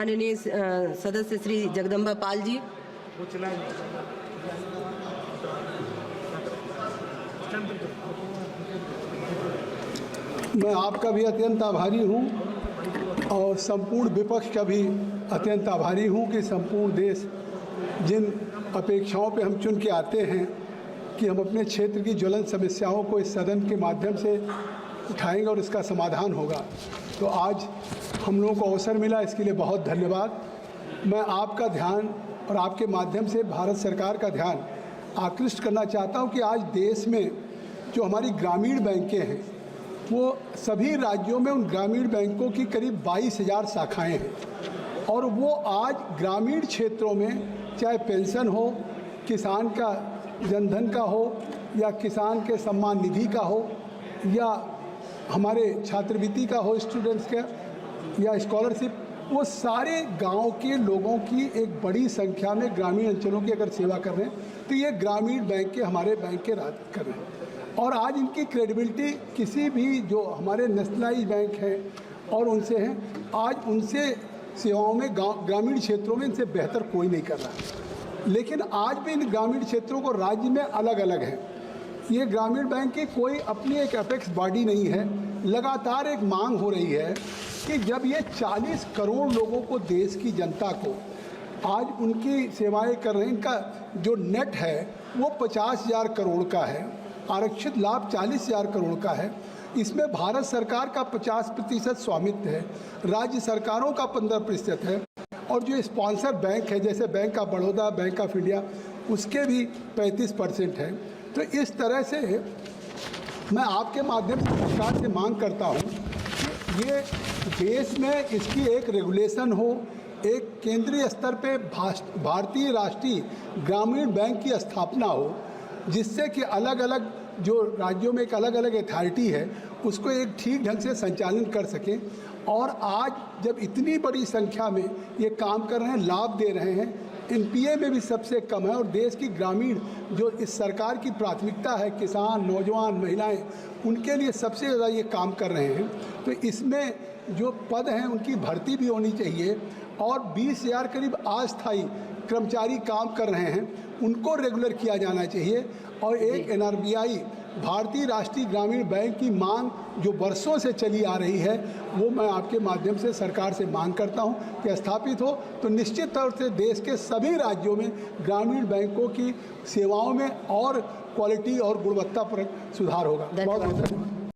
माननीय सदस्य श्री जगदम्बा पाल जी। मैं आपका भी अत्यंत आभारी हूँ और संपूर्ण विपक्ष का भी अत्यंत आभारी हूँ कि संपूर्ण देश जिन अपेक्षाओं पे हम चुन के आते हैं कि हम अपने क्षेत्र की ज्वलंत समस्याओं को इस सदन के माध्यम से उठाएंगे और इसका समाधान होगा, तो आज हम लोगों को अवसर मिला, इसके लिए बहुत धन्यवाद। मैं आपका ध्यान और आपके माध्यम से भारत सरकार का ध्यान आकृष्ट करना चाहता हूं कि आज देश में जो हमारी ग्रामीण बैंकें हैं वो सभी राज्यों में उन ग्रामीण बैंकों की करीब 22,000 शाखाएं हैं और वो आज ग्रामीण क्षेत्रों में चाहे पेंशन हो, किसान का जनधन का हो या किसान के सम्मान निधि का हो या हमारे छात्रवृत्ति का हो, स्टूडेंट्स का या स्कॉलरशिप, वो सारे गांव के लोगों की एक बड़ी संख्या में ग्रामीण अंचलों की अगर सेवा कर रहे हैं तो ये ग्रामीण बैंक के हमारे बैंक के राज कर रहे हैं। और आज इनकी क्रेडिबिलिटी किसी भी जो हमारे नेशनलाइज बैंक हैं और उनसे हैं, आज उनसे सेवाओं में ग्रामीण क्षेत्रों में इनसे बेहतर कोई नहीं कर रहा है। लेकिन आज भी इन ग्रामीण क्षेत्रों को राज्य में अलग अलग है। ये ग्रामीण बैंक की कोई अपनी एक अपेक्स बॉडी नहीं है। लगातार एक मांग हो रही है कि जब ये 40 करोड़ लोगों को, देश की जनता को आज उनकी सेवाएं कर रहे हैं, इनका जो नेट है वो 50,000 करोड़ का है, आरक्षित लाभ 40,000 करोड़ का है। इसमें भारत सरकार का 50% स्वामित्व है, राज्य सरकारों का 15% है और जो स्पॉन्सर बैंक है जैसे bank of Baroda, bank of India, उसके भी 35% है। तो इस तरह से मैं आपके माध्यम से सरकार से मांग करता हूँ कि ये देश में इसकी एक रेगुलेशन हो, एक केंद्रीय स्तर पे भारतीय राष्ट्रीय ग्रामीण बैंक की स्थापना हो, जिससे कि अलग अलग जो राज्यों में एक अलग अलग अथॉरिटी है उसको एक ठीक ढंग से संचालन कर सकें। और आज जब इतनी बड़ी संख्या में ये काम कर रहे हैं, लाभ दे रहे हैं, एनपीए में भी सबसे कम है और देश की ग्रामीण जो इस सरकार की प्राथमिकता है, किसान, नौजवान, महिलाएं, उनके लिए सबसे ज़्यादा ये काम कर रहे हैं। तो इसमें जो पद हैं उनकी भर्ती भी होनी चाहिए और 20,000 करीब अस्थायी कर्मचारी काम कर रहे हैं, उनको रेगुलर किया जाना चाहिए। और एक एनआरबीआई भारतीय राष्ट्रीय ग्रामीण बैंक की मांग जो वर्षों से चली आ रही है वो मैं आपके माध्यम से सरकार से मांग करता हूं कि स्थापित हो, तो निश्चित तौर से देश के सभी राज्यों में ग्रामीण बैंकों की सेवाओं में और क्वालिटी और गुणवत्ता पर सुधार होगा। बहुत बहुत धन्यवाद।